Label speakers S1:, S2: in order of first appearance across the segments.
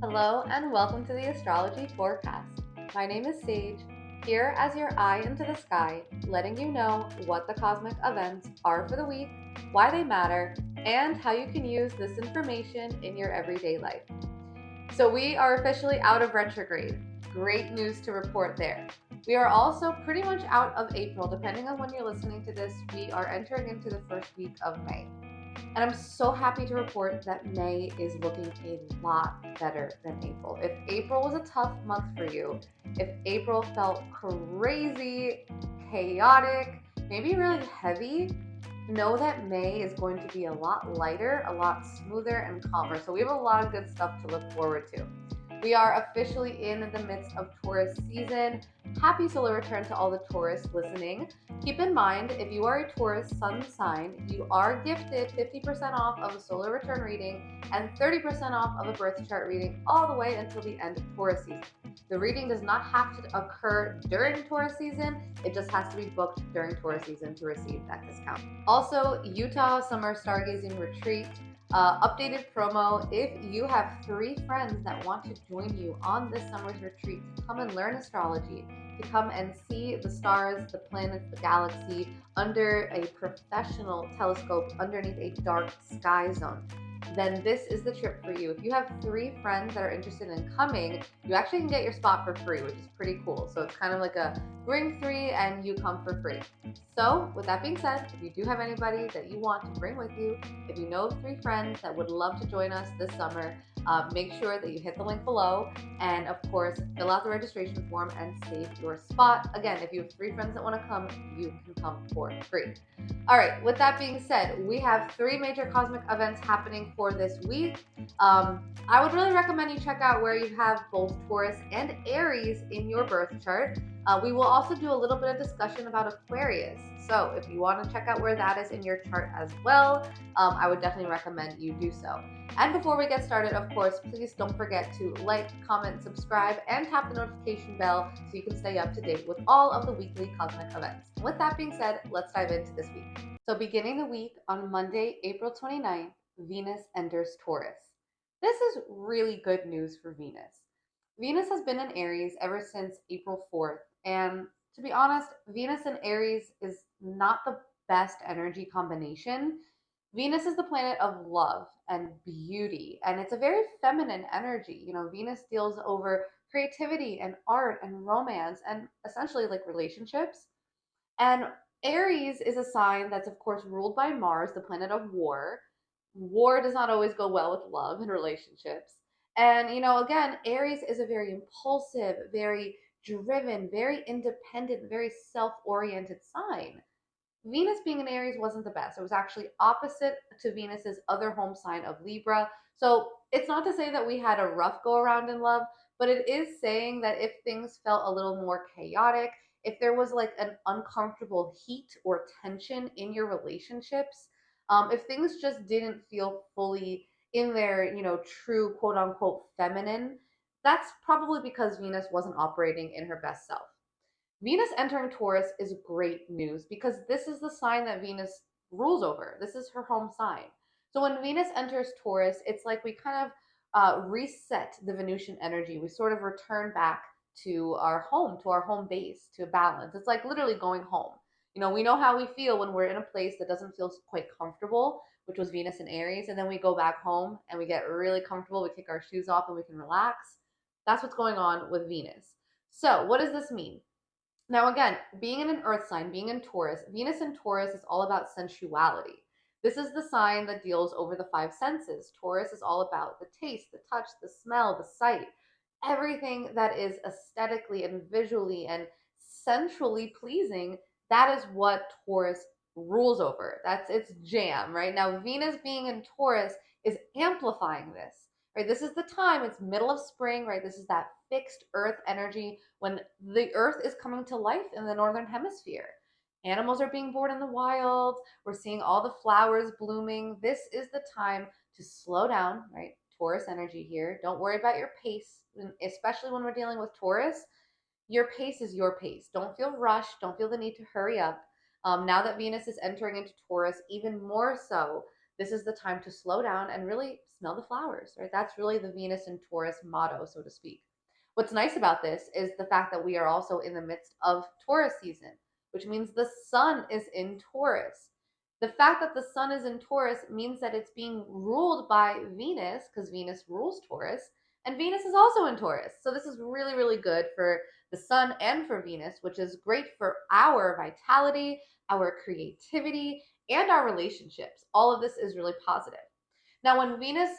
S1: Hello and welcome to the Astrology Forecast. My name is Sage, here as your eye into the sky, letting you know what the cosmic events are for the week, why they matter, and how you can use this information in your everyday life. So we are officially out of retrograde. Great news to report there. We are also pretty much out of April. Depending on when you're listening to this, we are entering into the first week of May. And I'm so happy to report that May is looking a lot better than April. If April was a tough month for you, if April felt crazy, chaotic, maybe really heavy, know that May is going to be a lot lighter, a lot smoother, and calmer. So we have a lot of good stuff to look forward to. We are officially in the midst of Taurus season. Happy solar return to all the Taurus listening. Keep in mind, if you are a Taurus sun sign, you are gifted 50% off of a solar return reading and 30% off of a birth chart reading all the way until the end of Taurus season. The reading does not have to occur during Taurus season. It just has to be booked during Taurus season to receive that discount. Also, Utah Summer Stargazing Retreat. Updated promo: if you have 3 friends that want to join you on this summer's retreat to come and learn astrology, to come and see the stars, the planets, the galaxy under a professional telescope underneath a dark sky zone, then this is the trip for you. If you have 3 friends that are interested in coming, you actually can get your spot for free, which is pretty cool. So it's kind of like a bring 3 and you come for free. So with that being said, if you do have anybody that you want to bring with you, if you know 3 friends that would love to join us this summer, make sure that you hit the link below and of course fill out the registration form and save your spot. Again, if you have 3 friends that want to come, you can come for free. All right, with that being said, we have 3 major cosmic events happening for this week. I would really recommend you check out where you have both Taurus and Aries in your birth chart. We will also do a little bit of discussion about Aquarius. So if you want to check out where that is in your chart as well, I would definitely recommend you do so. And before we get started, of course, please don't forget to like, comment, subscribe, and tap the notification bell so you can stay up to date with all of the weekly cosmic events. With that being said, let's dive into this week. So beginning the week on Monday, April 29th, Venus enters Taurus. This is really good news for Venus. Venus has been in Aries ever since April 4th, and to be honest, Venus and Aries is not the best energy combination. Venus is the planet of love and beauty, and it's a very feminine energy. You know, Venus deals over creativity and art and romance and essentially like relationships. And Aries is a sign that's, of course, ruled by Mars, the planet of war. War does not always go well with love and relationships. And, you know, again, Aries is a very impulsive, very driven, very independent, very self oriented sign. Venus being in Aries wasn't the best. It was actually opposite to Venus's other home sign of Libra. So it's not to say that we had a rough go around in love, but it is saying that if things felt a little more chaotic, if there was like an uncomfortable heat or tension in your relationships, if things just didn't feel fully in their, true quote unquote feminine, that's probably because Venus wasn't operating in her best self. Venus entering Taurus is great news because this is the sign that Venus rules over. This is her home sign. So when Venus enters Taurus, it's like we kind of reset the Venusian energy. We sort of return back to our home base, to balance. It's like literally going home. You know, we know how we feel when we're in a place that doesn't feel quite comfortable, which was Venus and Aries, and then we go back home and we get really comfortable. We take our shoes off and we can relax. That's what's going on with Venus. So, what does this mean? Now, again, being in an earth sign, being in Taurus, Venus in Taurus is all about sensuality. This is the sign that deals over the 5 senses. Taurus is all about the taste, the touch, the smell, the sight, everything that is aesthetically and visually and sensually pleasing. That is what Taurus rules over. That's its jam, right? Now, Venus being in Taurus is amplifying this, right? This is the time, it's middle of spring, right? This is that fixed earth energy when the earth is coming to life in the northern hemisphere. Animals are being born in the wild. We're seeing all the flowers blooming. This is the time to slow down, right? Taurus energy here. Don't worry about your pace, especially when we're dealing with Taurus. Your pace is your pace. Don't feel rushed. Don't feel the need to hurry up. Now that Venus is entering into Taurus, even more so, this is the time to slow down and really smell the flowers, right? That's really the Venus and Taurus motto, so to speak. What's nice about this is the fact that we are also in the midst of Taurus season, which means the sun is in Taurus. The fact that the sun is in Taurus means that it's being ruled by Venus, because Venus rules Taurus, and Venus is also in Taurus. So this is really, really good for the sun and for Venus, which is great for our vitality, our creativity, and our relationships. All of this is really positive. Now, when Venus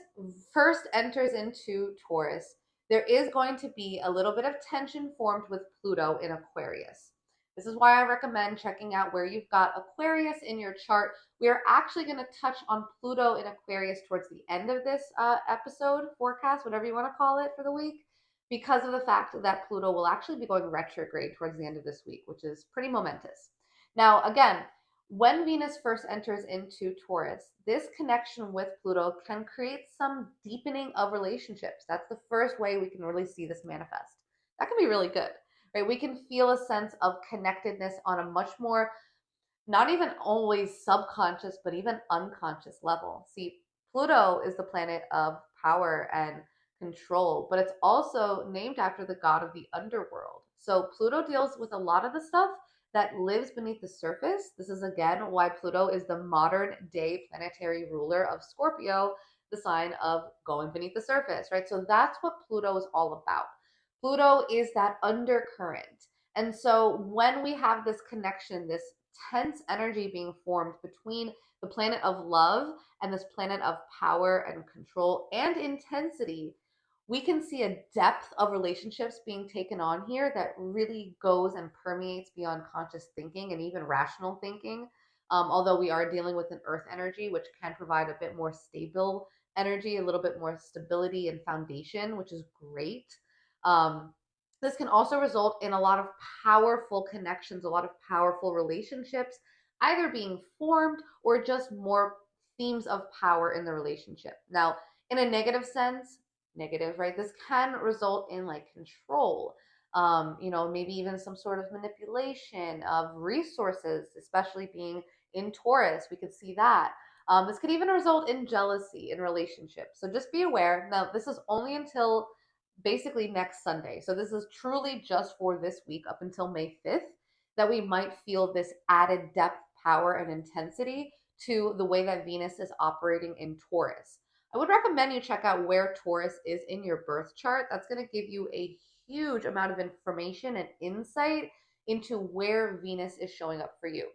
S1: first enters into Taurus, there is going to be a little bit of tension formed with Pluto in Aquarius. This is why I recommend checking out where you've got Aquarius in your chart. We are actually going to touch on Pluto in Aquarius towards the end of this episode, forecast, whatever you want to call it for the week, because of the fact that Pluto will actually be going retrograde towards the end of this week, which is pretty momentous. Now, again, when Venus first enters into Taurus, this connection with Pluto can create some deepening of relationships. That's the first way we can really see this manifest. That can be really good, right? We can feel a sense of connectedness on a much more, not even always subconscious, but even unconscious level. See, Pluto is the planet of power and control, but it's also named after the god of the underworld. So Pluto deals with a lot of the stuff that lives beneath the surface. This is again why Pluto is the modern day planetary ruler of Scorpio, the sign of going beneath the surface, right? So that's what Pluto is all about. Pluto is that undercurrent. And so when we have this connection, this tense energy being formed between the planet of love and this planet of power and control and intensity, we can see a depth of relationships being taken on here that really goes and permeates beyond conscious thinking and even rational thinking. Although we are dealing with an earth energy, which can provide a bit more stable energy, a little bit more stability and foundation, which is great. Um, this can also result in a lot of powerful connections, a lot of powerful relationships, either being formed or just more themes of power in the relationship. Now, in a negative sense, negative, right? This can result in like control, maybe even some sort of manipulation of resources, especially being in Taurus. We could see that. This could even result in jealousy in relationships. So just be aware. Now, this is only until basically next Sunday. So this is truly just for this week up until May 5th that we might feel this added depth, power, and intensity to the way that Venus is operating in Taurus. I would recommend you check out where Taurus is in your birth chart. That's going to give you a huge amount of information and insight into where Venus is showing up for you.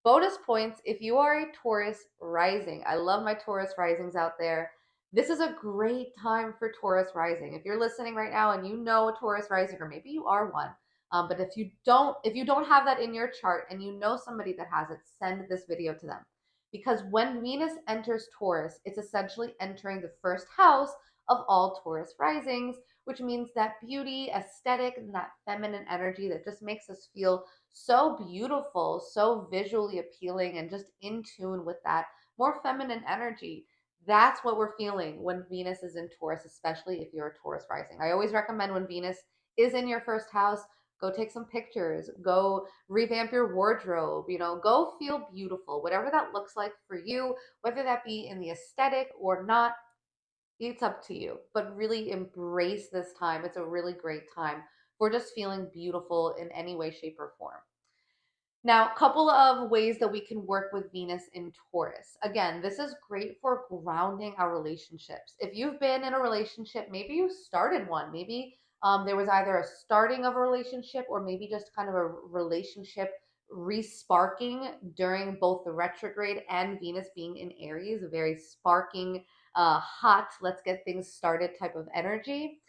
S1: Bonus points if you are a Taurus rising. I love my Taurus risings out there. This is a great time for Taurus rising. If you're listening right now and you know a Taurus rising, or maybe you are one, but if you don't have that in your chart and you know somebody that has it, send this video to them. Because when Venus enters Taurus, it's essentially entering the first house of all Taurus risings, which means that beauty, aesthetic, and that feminine energy that just makes us feel so beautiful, so visually appealing, and just in tune with that more feminine energy. That's what we're feeling when Venus is in Taurus, especially if you're a Taurus rising. I always recommend when Venus is in your first house, go take some pictures, go revamp your wardrobe, go feel beautiful, whatever that looks like for you, whether that be in the aesthetic or not, it's up to you. But really embrace this time. It's a really great time for just feeling beautiful in any way, shape, or form. Now, a couple of ways that we can work with Venus in Taurus. Again, this is great for grounding our relationships. If you've been in a relationship, maybe you started one, maybe there was either a starting of a relationship or maybe just kind of a relationship resparking during both the retrograde and Venus being in Aries, a very sparking, hot, let's get things started type of energy.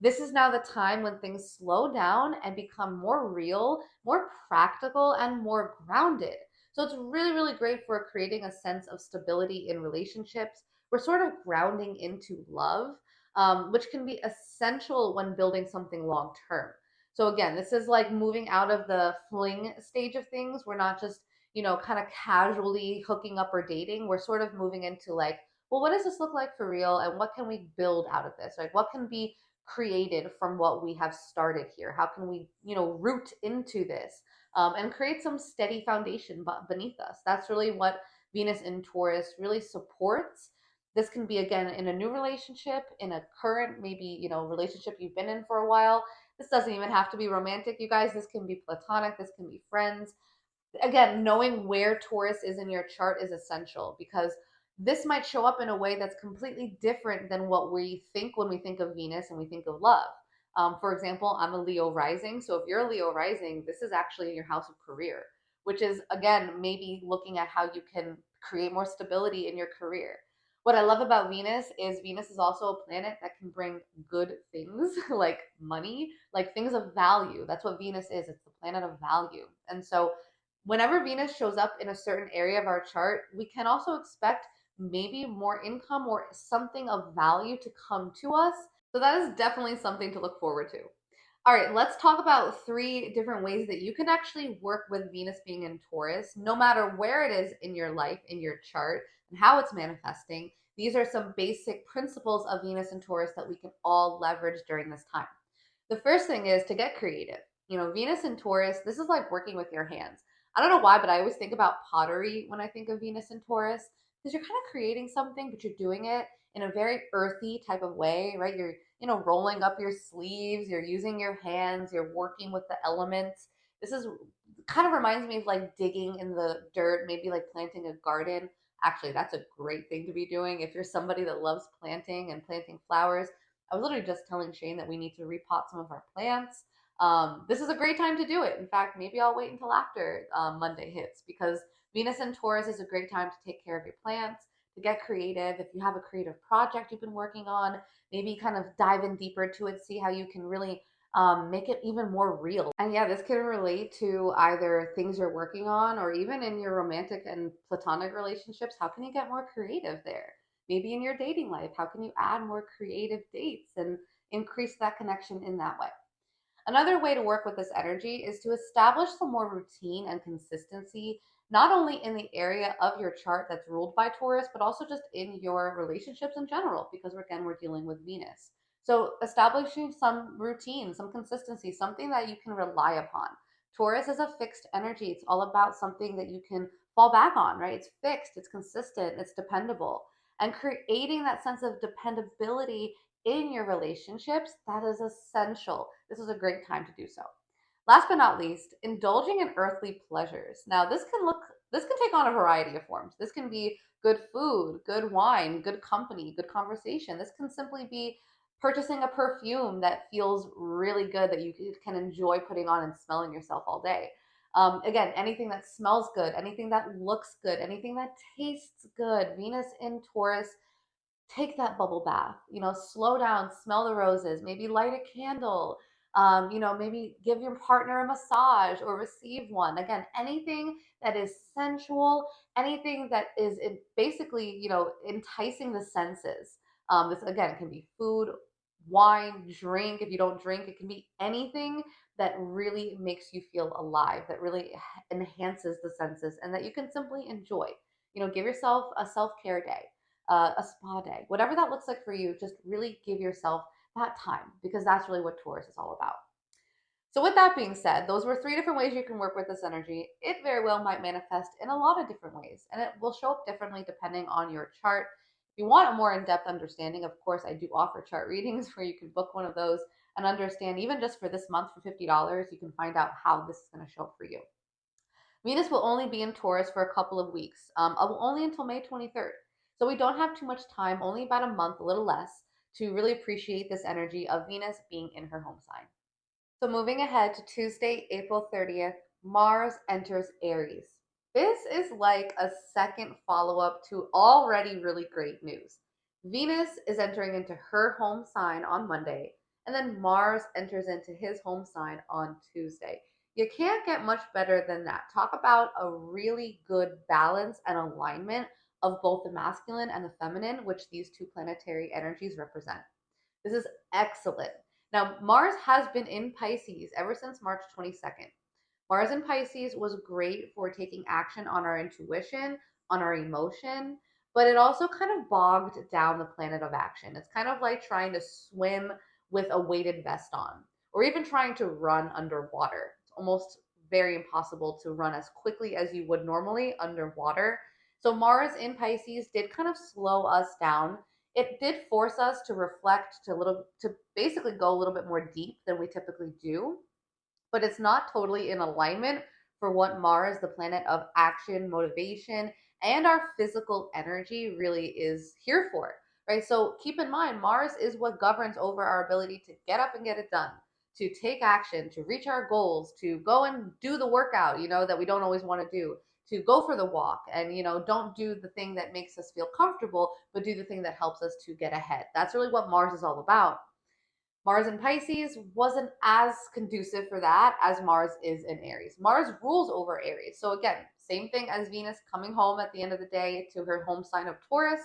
S1: This is now the time when things slow down and become more real, more practical, and more grounded. So it's really, really great for creating a sense of stability in relationships. We're sort of grounding into love, which can be essential when building something long term. So again, this is like moving out of the fling stage of things. We're not just, kind of casually hooking up or dating. We're sort of moving into like, well, what does this look like for real? And what can we build out of this? Like, what can be created from what we have started here? How can we, root into this and create some steady foundation beneath us? That's really what Venus in Taurus really supports. This can be, again, in a new relationship, in a current, maybe, relationship you've been in for a while. This doesn't even have to be romantic, you guys. This can be platonic. This can be friends. Again, knowing where Taurus is in your chart is essential, because this might show up in a way that's completely different than what we think when we think of Venus and we think of love. For example, I'm a Leo rising. So if you're a Leo rising, this is actually in your house of career, which is, again, maybe looking at how you can create more stability in your career. What I love about Venus is also a planet that can bring good things like money, like things of value. That's what Venus is. It's the planet of value. And so whenever Venus shows up in a certain area of our chart, we can also expect maybe more income or something of value to come to us. So that is definitely something to look forward to. All right, let's talk about 3 different ways that you can actually work with Venus being in Taurus, no matter where it is in your life, in your chart, and how it's manifesting. These are some basic principles of Venus and Taurus that we can all leverage during this time. The first thing is to get creative. Venus and Taurus, this is like working with your hands. I don't know why, but I always think about pottery when I think of Venus and Taurus, because you're kind of creating something, but you're doing it in a very earthy type of way, right? You're, rolling up your sleeves, you're using your hands, you're working with the elements. This is kind of reminds me of like digging in the dirt, maybe like planting a garden. Actually, that's a great thing to be doing if you're somebody that loves planting and planting flowers. I was literally just telling Shane that we need to repot some of our plants. This is a great time to do it. In fact, maybe I'll wait until after Monday hits, because Venus and Taurus is a great time to take care of your plants, to get creative. If you have a creative project you've been working on, maybe kind of dive in deeper to it, see how you can really make it even more real. And yeah, this can relate to either things you're working on or even in your romantic and platonic relationships. How can you get more creative there? Maybe in your dating life, how can you add more creative dates and increase that connection in that way? Another way to work with this energy is to establish some more routine and consistency, not only in the area of your chart that's ruled by Taurus, but also just in your relationships in general, because again, we're dealing with Venus. So establishing some routine, some consistency, something that you can rely upon. Taurus is a fixed energy. It's all about something that you can fall back on, right? It's fixed, it's consistent, it's dependable. And creating that sense of dependability in your relationships, that is essential. This is a great time to do so. Last but not least, indulging in earthly pleasures. Now, this can take on a variety of forms. This can be good food, good wine, good company, good conversation. This can simply be purchasing a perfume that feels really good, that you can enjoy putting on and smelling yourself all day. Again, anything that smells good, anything that looks good, anything that tastes good. Venus in Taurus, take that bubble bath, slow down, smell the roses, maybe light a candle, maybe give your partner a massage or receive one. Again, anything that is sensual, anything that is basically, enticing the senses. This, again, can be food, wine, drink. If you don't drink, it can be anything that really makes you feel alive, that really enhances the senses, and that you can simply enjoy. Give yourself a self-care day, a spa day, whatever that looks like for you. Just really give yourself that time, because that's really what Taurus is all about. So, with that being said, those were 3 different ways you can work with this energy. It very well might manifest in a lot of different ways, and it will show up differently depending on your chart. If you want a more in depth understanding, of course, I do offer chart readings where you can book one of those and understand, even just for this month for $50, you can find out how this is going to show up for you. Venus will only be in Taurus for a couple of weeks, only until May 23rd. So we don't have too much time, only about a month, a little less, to really appreciate this energy of Venus being in her home sign. So moving ahead to Tuesday, April 30th, Mars enters Aries. This is like a second follow up to already really great news. Venus is entering into her home sign on Monday, and then Mars enters into his home sign on Tuesday. You can't get much better than that. Talk about a really good balance and alignment of both the masculine and the feminine, which these 2 planetary energies represent. This is excellent. Now, Mars has been in Pisces ever since March 22nd. Mars in Pisces was great for taking action on our intuition, on our emotion, but it also kind of bogged down the planet of action. It's kind of like trying to swim with a weighted vest on, or even trying to run underwater. It's almost very impossible to run as quickly as you would normally underwater. So Mars in Pisces did kind of slow us down. It did force us to reflect, to basically go a little bit more deep than we typically do, but it's not totally in alignment for what Mars, the planet of action, motivation, and our physical energy, really is here for, right? So keep in mind, Mars is what governs over our ability to get up and get it done, to take action, to reach our goals, to go and do the workout, that we don't always want to do, to go for the walk, and don't do the thing that makes us feel comfortable, but do the thing that helps us to get ahead. That's really what Mars is all about. Mars in Pisces wasn't as conducive for that as Mars is in Aries. Mars rules over Aries. So again, same thing as Venus coming home at the end of the day to her home sign of Taurus.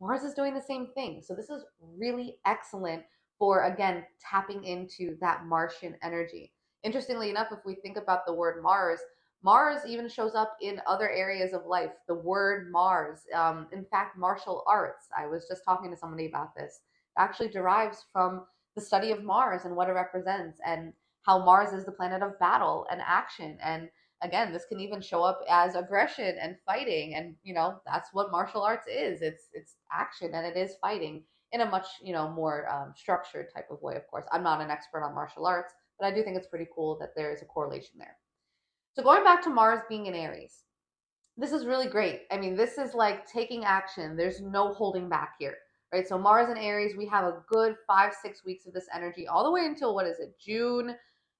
S1: Mars is doing the same thing. So this is really excellent for, again, tapping into that Martian energy. Interestingly enough, if we think about the word Mars, Mars even shows up in other areas of life. The word Mars, in fact, martial arts, I was just talking to somebody about this, actually derives from the study of Mars and what it represents, and how Mars is the planet of battle and action. And again, this can even show up as aggression and fighting, and that's what martial arts is. It's action, and it is fighting in a much more structured type of way. Of course, I'm not an expert on martial arts, but I do think it's pretty cool that there is a correlation there. So going back to Mars being in Aries, this is really great. I mean, this is like taking action. There's no holding back here, right? So Mars and Aries, we have a good 5-6 weeks of this energy, all the way until, what is it, June?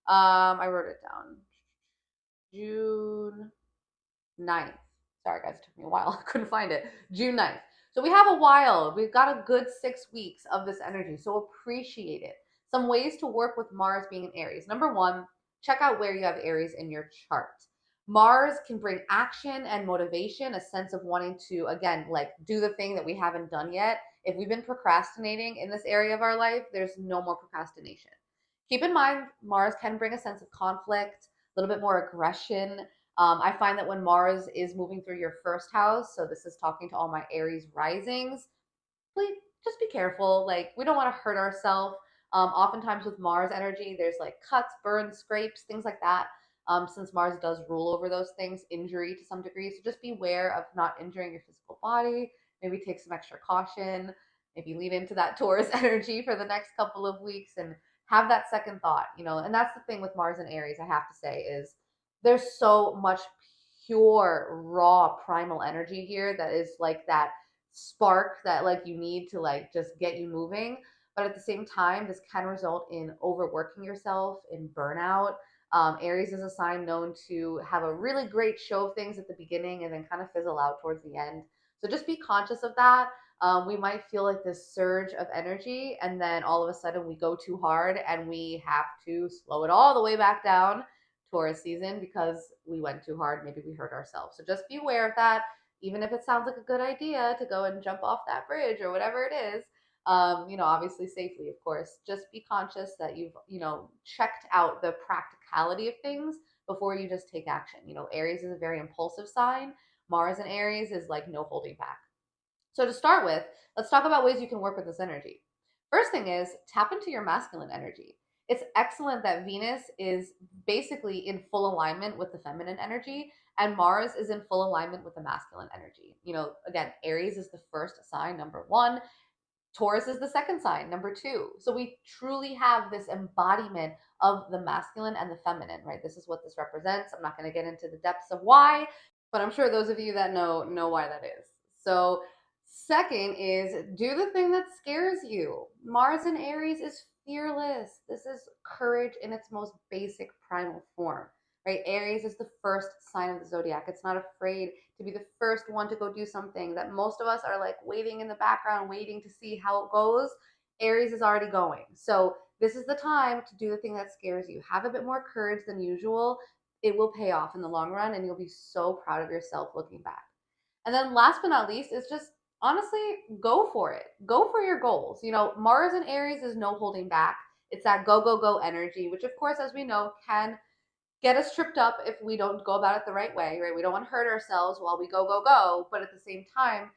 S1: I wrote it down. June 9th. Sorry, guys, it took me a while. I couldn't find it. June 9th. So we have a while. We've got a good 6 weeks of this energy. So appreciate it. Some ways to work with Mars being in Aries. Number one, check out where you have Aries in your chart. Mars can bring action and motivation, a sense of wanting to, again, like do the thing that we haven't done yet. If we've been procrastinating in this area of our life, there's no more procrastination. Keep in mind, Mars can bring a sense of conflict, a little bit more aggression. I find that when Mars is moving through your first house, so this is talking to all my Aries risings, please just be careful. Like, we don't want to hurt ourselves. Oftentimes with Mars energy, there's like cuts, burns, scrapes, things like that. Since Mars does rule over those things, injury to some degree. So just beware of not injuring your physical body. Maybe take some extra caution. Maybe lean into that Taurus energy for the next couple of weeks and have that second thought, And that's the thing with Mars and Aries, I have to say, is there's so much pure, raw, primal energy here that is like that spark that like you need to like just get you moving. But at the same time, this can result in overworking yourself, in burnout. Aries is a sign known to have a really great show of things at the beginning and then kind of fizzle out towards the end. So just be conscious of that. We might feel like this surge of energy, and then all of a sudden we go too hard and we have to slow it all the way back down. Taurus season, because we went too hard. Maybe we hurt ourselves. So just be aware of that. Even if it sounds like a good idea to go and jump off that bridge or whatever it is, obviously safely, of course, just be conscious that you've, checked out the practicality of things before you just take action. Aries is a very impulsive sign. Mars in Aries is like no holding back. So to start with, let's talk about ways you can work with this energy. First thing is tap into your masculine energy. It's excellent that Venus is basically in full alignment with the feminine energy, and Mars is in full alignment with the masculine energy. Again, Aries is the first sign, number one. Taurus is the second sign, number two. So we truly have this embodiment of the masculine and the feminine, right? This is what this represents. I'm not going to get into the depths of why, but I'm sure those of you that know why that is. So second is do the thing that scares you. Mars in Aries is fearless. This is courage in its most basic primal form, right? Aries is the first sign of the zodiac. It's not afraid to be the first one to go do something that most of us are like waiting in the background, waiting to see how it goes. Aries is already going. So this is the time to do the thing that scares you. Have a bit more courage than usual. It will pay off in the long run, and you'll be so proud of yourself looking back. And then last but not least is just honestly go for it. Go for your goals. Mars in Aries is no holding back. It's that go, go, go energy, which of course, as we know, can get us tripped up if we don't go about it the right way, right? We don't want to hurt ourselves while we go, go, go. But at the same time,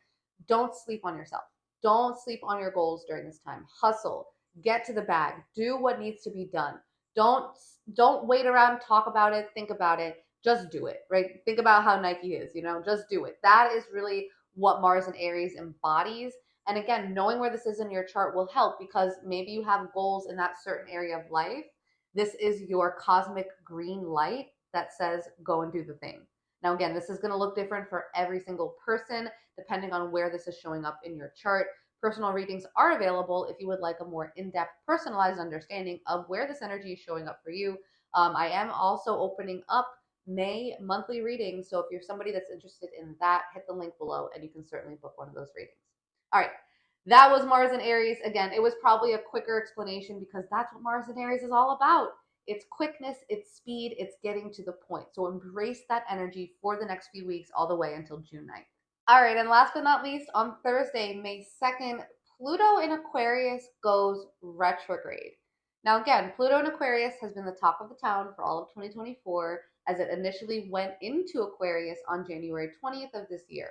S1: don't sleep on yourself. Don't sleep on your goals during this time. Hustle, get to the bag, do what needs to be done. Don't wait around, talk about it, think about it. just do it, right? Think about how Nike is, just do it. That is really what Mars in Aries embodies. And again, knowing where this is in your chart will help because maybe you have goals in that certain area of life. This is your cosmic green light that says go and do the thing. Now, again, this is going to look different for every single person depending on where this is showing up in your chart. Personal readings are available if you would like a more in-depth, personalized understanding of where this energy is showing up for you. I am also opening up May monthly readings. So if you're somebody that's interested in that, hit the link below and you can certainly book one of those readings. All right. That was Mars and Aries. Again, it was probably a quicker explanation because that's what Mars and Aries is all about. It's quickness, it's speed, it's getting to the point. So embrace that energy for the next few weeks all the way until June 9th. All right, and last but not least, on Thursday, May 2nd, Pluto in Aquarius goes retrograde. Now, again, Pluto in Aquarius has been the talk of the town for all of 2024 as it initially went into Aquarius on January 20th of this year.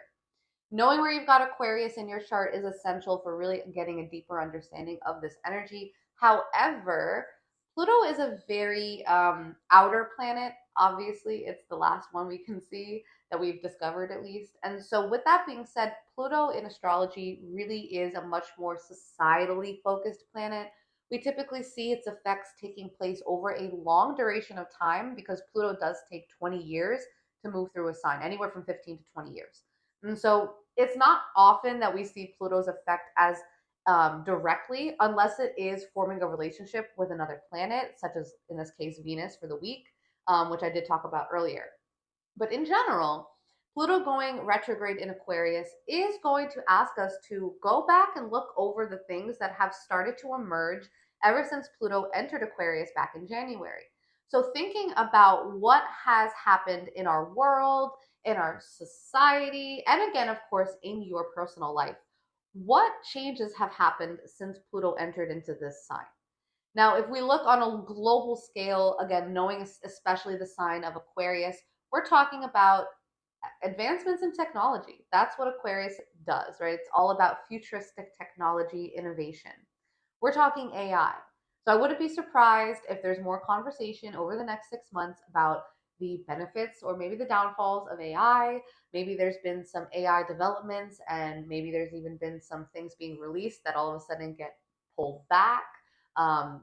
S1: Knowing where you've got Aquarius in your chart is essential for really getting a deeper understanding of this energy. However, Pluto is a very outer planet. Obviously, it's the last one we can see that we've discovered at least. And so with that being said, Pluto in astrology really is a much more societally focused planet. We typically see its effects taking place over a long duration of time because Pluto does take 20 years to move through a sign, anywhere from 15 to 20 years. And so it's not often that we see Pluto's effect as directly, unless it is forming a relationship with another planet, such as in this case, Venus for the week, which I did talk about earlier. But in general, Pluto going retrograde in Aquarius is going to ask us to go back and look over the things that have started to emerge ever since Pluto entered Aquarius back in January. So thinking about what has happened in our world, in our society, and again, of course, in your personal life. What changes have happened since Pluto entered into this sign? Now, if we look on a global scale, again, knowing especially the sign of Aquarius, we're talking about advancements in technology. That's what Aquarius does, right? It's all about futuristic technology innovation. We're talking AI. So I wouldn't be surprised if there's more conversation over the next 6 months about the benefits or maybe the downfalls of AI. Maybe there's been some AI developments and maybe there's even been some things being released that all of a sudden get pulled back,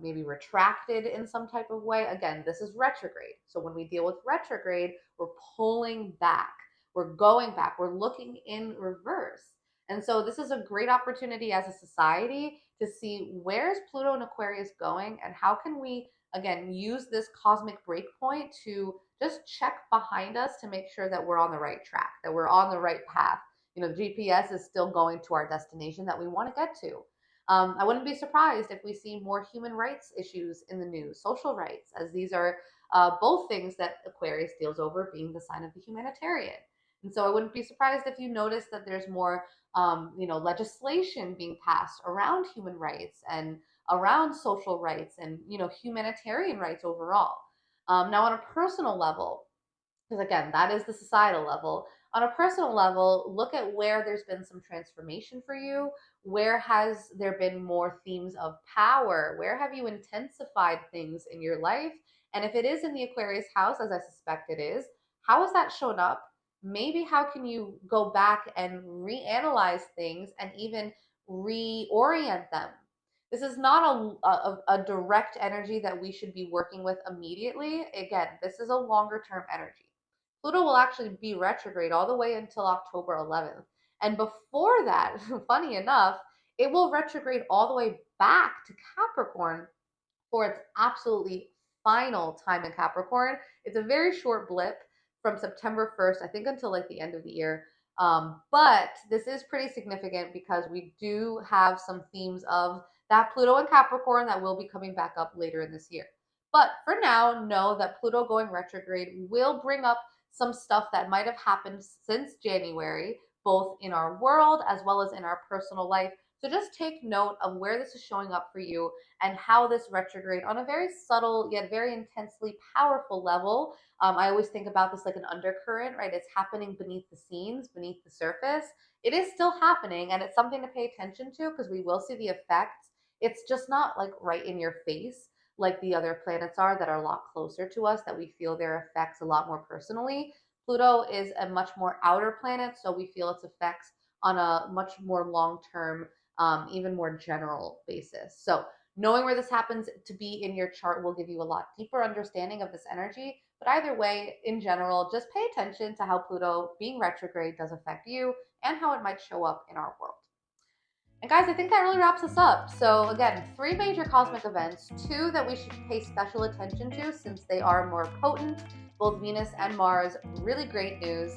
S1: maybe retracted in some type of way. Again, this is retrograde. So when we deal with retrograde, we're pulling back, we're going back, we're looking in reverse. And so this is a great opportunity as a society to see where's Pluto and Aquarius going and how can we, again, use this cosmic break point to just check behind us to make sure that we're on the right track, that we're on the right path. The GPS is still going to our destination that we want to get to. I wouldn't be surprised if we see more human rights issues in the news, social rights, as these are both things that Aquarius deals over, being the sign of the humanitarian. And so I wouldn't be surprised if you notice that there's more, legislation being passed around human rights and around social rights and, humanitarian rights overall. Now, on a personal level, because again, that is the societal level. On a personal level, look at where there's been some transformation for you. Where has there been more themes of power? Where have you intensified things in your life? And if it is in the Aquarius house, as I suspect it is, how has that shown up? Maybe how can you go back and reanalyze things and even reorient them? This is not a direct energy that we should be working with immediately. Again, this is a longer term energy. Pluto will actually be retrograde all the way until October 11th. And before that, funny enough, it will retrograde all the way back to Capricorn for its absolutely final time in Capricorn. It's a very short blip from September 1st, I think, until like the end of the year. But this is pretty significant because we do have some themes of that Pluto and Capricorn that will be coming back up later in this year. But for now, know that Pluto going retrograde will bring up some stuff that might have happened since January, both in our world as well as in our personal life. So just take note of where this is showing up for you and how this retrograde on a very subtle yet very intensely powerful level. I always think about this like an undercurrent, right? It's happening beneath the scenes, beneath the surface. It is still happening and it's something to pay attention to because we will see the effects. It's just not like right in your face. like the other planets are that are a lot closer to us, that we feel their effects a lot more personally. Pluto is a much more outer planet, so we feel its effects on a much more long term, even more general basis. So, knowing where this happens to be in your chart will give you a lot deeper understanding of this energy. But either way, in general, just pay attention to how Pluto being retrograde does affect you and how it might show up in our world. And guys, I think that really wraps us up. So again, 3 major cosmic events, 2 that we should pay special attention to since they are more potent, both Venus and Mars, really great news.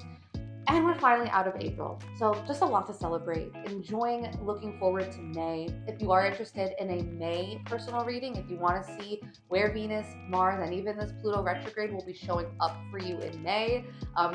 S1: And we're finally out of April. So just a lot to celebrate. Enjoying looking forward to May. If you are interested in a May personal reading, if you want to see where Venus, Mars, and even this Pluto retrograde will be showing up for you in May,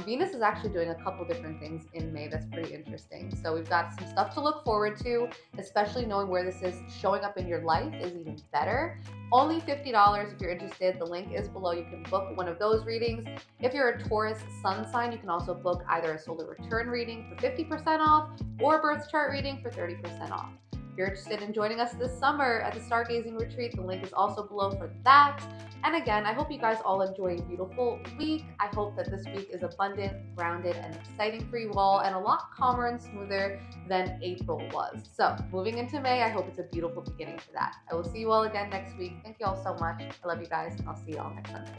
S1: Venus is actually doing a couple different things in May that's pretty interesting. So we've got some stuff to look forward to, especially knowing where this is showing up in your life is even better. Only $50 if you're interested. The link is below. You can book one of those readings. If you're a Taurus sun sign, you can also book either a solar return reading for 50% off or a birth chart reading for 30% off. If you're interested in joining us this summer at the Stargazing Retreat, the link is also below for that. And again, I hope you guys all enjoy a beautiful week. I hope that this week is abundant, grounded, and exciting for you all, and a lot calmer and smoother than April was. So moving into May, I hope it's a beautiful beginning to that. I will see you all again next week. Thank you all so much. I love you guys, and I'll see you all next Sunday.